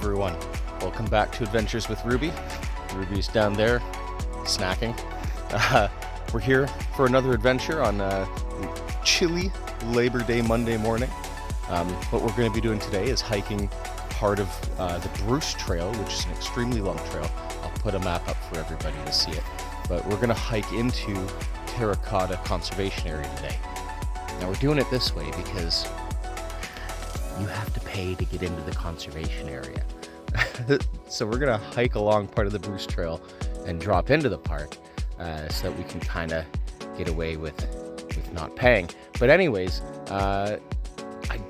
everyone. Welcome back to Adventures with Ruby. Ruby's down there snacking. We're here for another adventure on chilly Labor Day Monday morning. What we're going to be doing today is hiking part of the Bruce Trail, which is an extremely long trail. I'll put a map up for everybody to see it. But we're going to hike into Yerra Cotta Conservation Area today. Now we're doing it this way because you have to pay to get into the conservation area. So we're gonna hike along part of the Bruce Trail and drop into the park so that we can kind of get away with not paying. But anyways, I've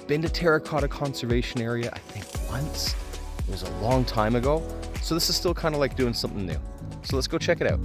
been to Terra Cotta Conservation Area, I think once. It was a long time ago. So this is still kind of like doing something new. So let's go check it out.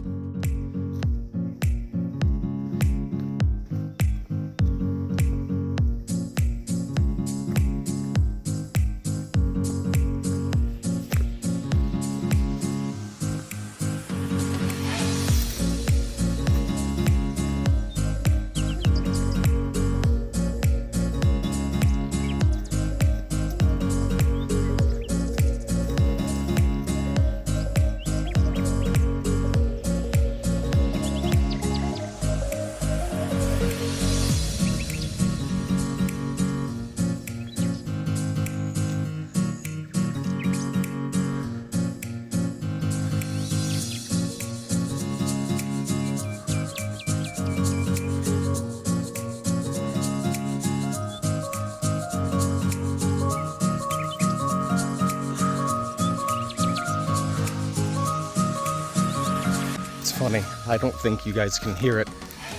Funny, I don't think you guys can hear it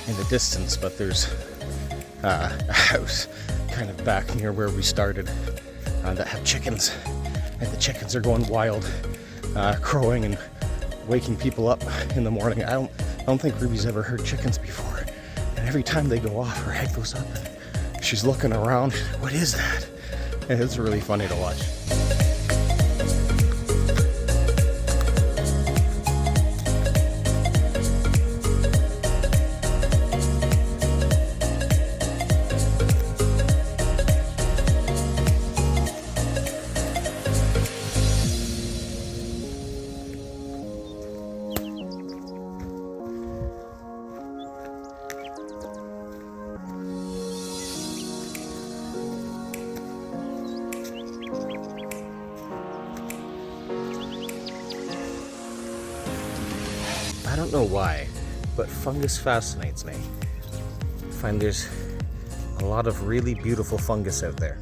in the distance, but there's a house kind of back near where we started that have chickens, and the chickens are going wild, crowing and waking people up in the morning. I don't think Ruby's ever heard chickens before, and every time they go off, her head goes up and she's looking around. What is that? And it's really funny to watch. I don't know why, but fungus fascinates me. I find there's a lot of really beautiful fungus out there.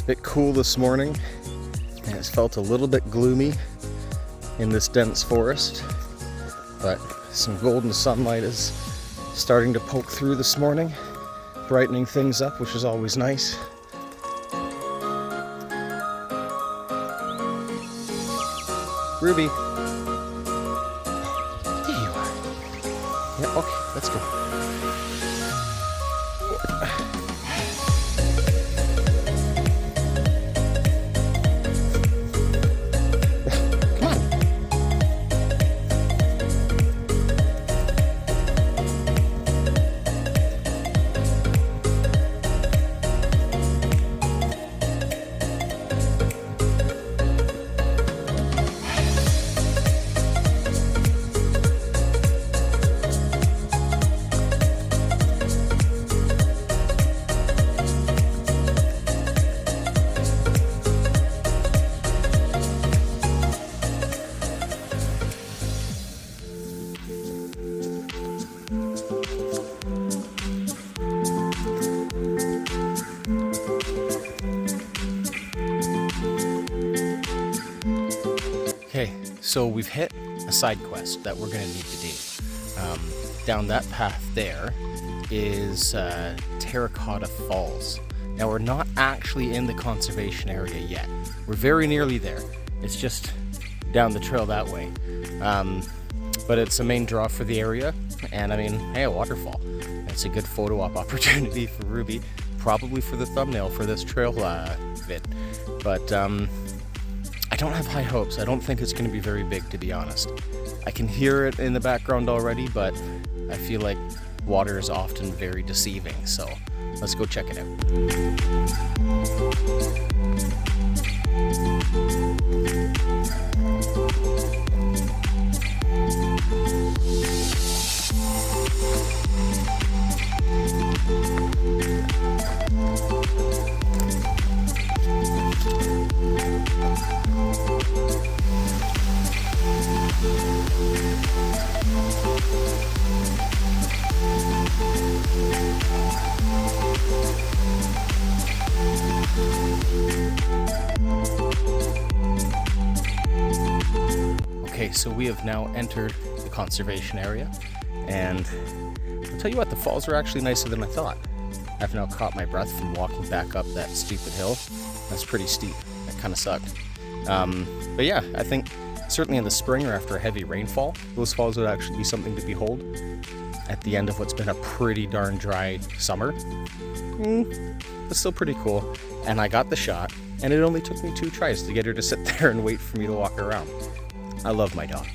Bit cool this morning, and it's felt a little bit gloomy in this dense forest, but some golden sunlight is starting to poke through this morning, brightening things up, which is always nice. Ruby, there you are. Yeah, okay, let's go. Okay, so we've hit a side quest that we're going to need to do. Down that path there is Terra Cotta Falls. Now we're not actually in the conservation area yet. We're very nearly there. It's just down the trail that way. But it's a main draw for the area, and I mean, hey, a waterfall. it's a good photo op opportunity for Ruby, probably for the thumbnail for this trail vid. But I don't have high hopes. I don't think it's going to be very big, to be honest. I can hear it in the background already, but I feel like water is often very deceiving, so let's go check it out. Okay, so we have now entered the conservation area, and I'll tell you what, the falls are actually nicer than I thought. I've now caught my breath from walking back up that stupid hill. That's pretty steep. That kind of sucked. But yeah, I think certainly in the spring or after a heavy rainfall, those falls would actually be something to behold at the end of what's been a pretty darn dry summer. It's still pretty cool. And I got the shot, and it only took me 2 tries to get her to sit there and wait for me to walk around. I love my dog.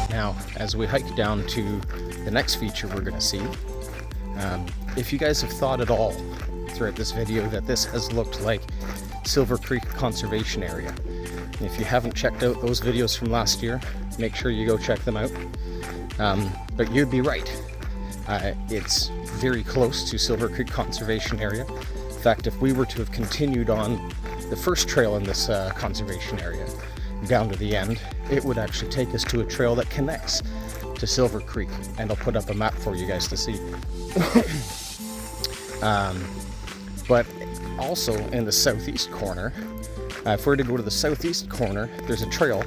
Now, as we hike down to the next feature we're going to see, if you guys have thought at all throughout this video that this has looked like Silver Creek Conservation Area, if you haven't checked out those videos from last year, make sure you go check them out. But you'd be right. It's very close to Silver Creek Conservation Area. In fact, if we were to have continued on the first trail in this conservation area down to the end, it would actually take us to a trail that connects to Silver Creek, and I'll put up a map for you guys to see. But also in the southeast corner, if we're to go to the southeast corner, there's a trail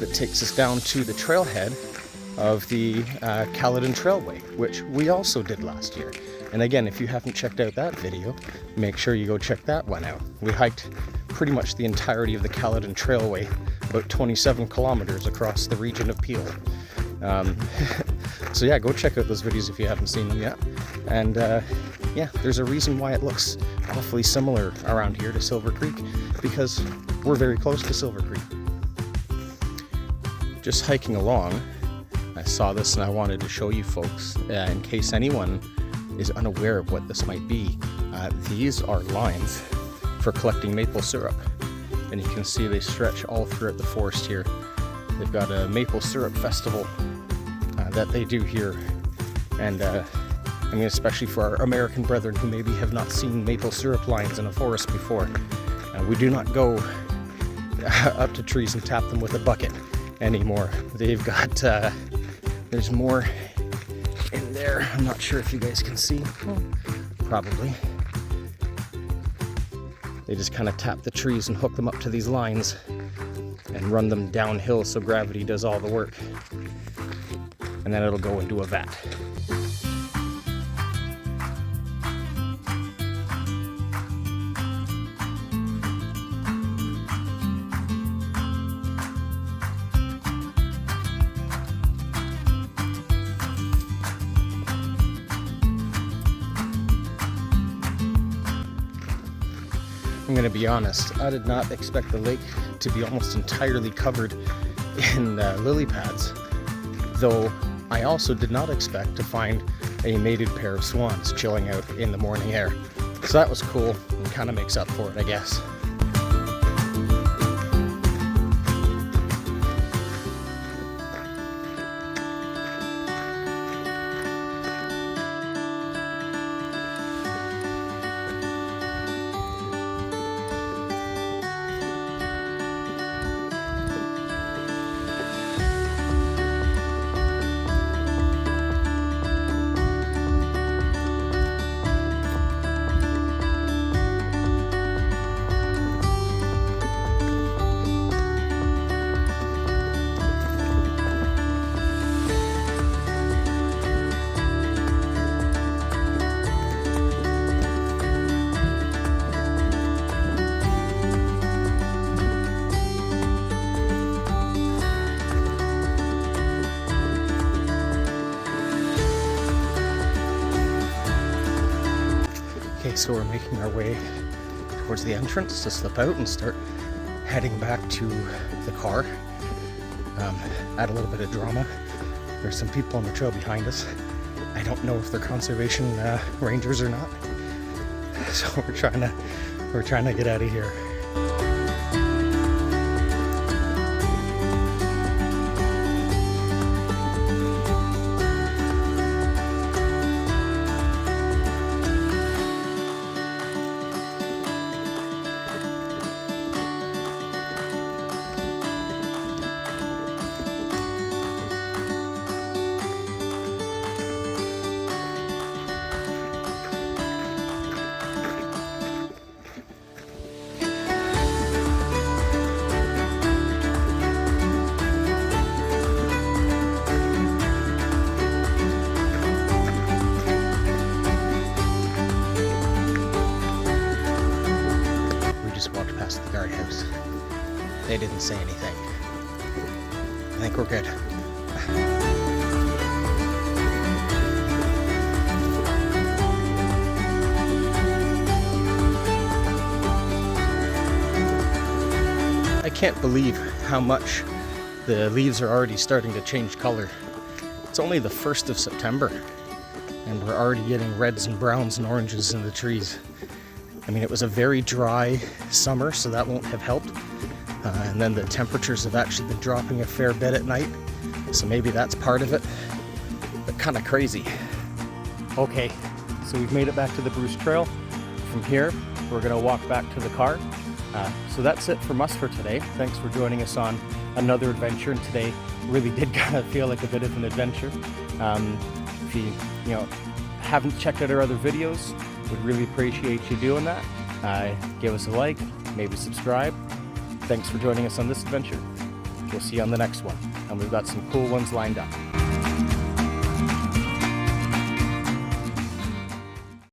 that takes us down to the trailhead of the Caledon Trailway, which we also did last year. And again, if you haven't checked out that video, make sure you go check that one out. We hiked pretty much the entirety of the Caledon Trailway, about 27 kilometers across the region of Peel. So yeah, go check out those videos if you haven't seen them yet. And yeah, there's a reason why it looks awfully similar around here to Silver Creek, because we're very close to Silver Creek. Just hiking along, I saw this and I wanted to show you folks, in case anyone is unaware of what this might be. These are lines for collecting maple syrup, and you can see they stretch all throughout the forest here. They've got a maple syrup festival that they do here, and I mean, especially for our American brethren who maybe have not seen maple syrup lines in a forest before, we do not go up to trees and tap them with a bucket anymore. They've got there's more in there. I'm not sure if you guys can see. Probably. They just kind of tap the trees and hook them up to these lines and run them downhill so gravity does all the work. And then it'll go into a vat. I'm going to be honest, I did not expect the lake to be almost entirely covered in lily pads, though I also did not expect to find a mated pair of swans chilling out in the morning air. So that was cool and kind of makes up for it, I guess. So we're making our way towards the entrance to slip out and start heading back to the car. Add a little bit of drama. There's some people on the trail behind us. I don't know if they're conservation rangers or not. So we're trying to get out of here. The guardhouse. They didn't say anything. I think we're good. I can't believe how much the leaves are already starting to change color. It's only the 1st of September and we're already getting reds and browns and oranges in the trees. I mean, it was a very dry summer, so that won't have helped. And then the temperatures have actually been dropping a fair bit at night, so maybe that's part of it, but kind of crazy. Okay, so we've made it back to the Bruce Trail. From here, we're gonna walk back to the car. So that's it from us for today. Thanks for joining us on another adventure, and today really did kind of feel like a bit of an adventure. If you haven't checked out our other videos, would really appreciate you doing that. Give us a like, maybe subscribe. Thanks for joining us on this adventure. We'll see you on the next one, and we've got some cool ones lined up.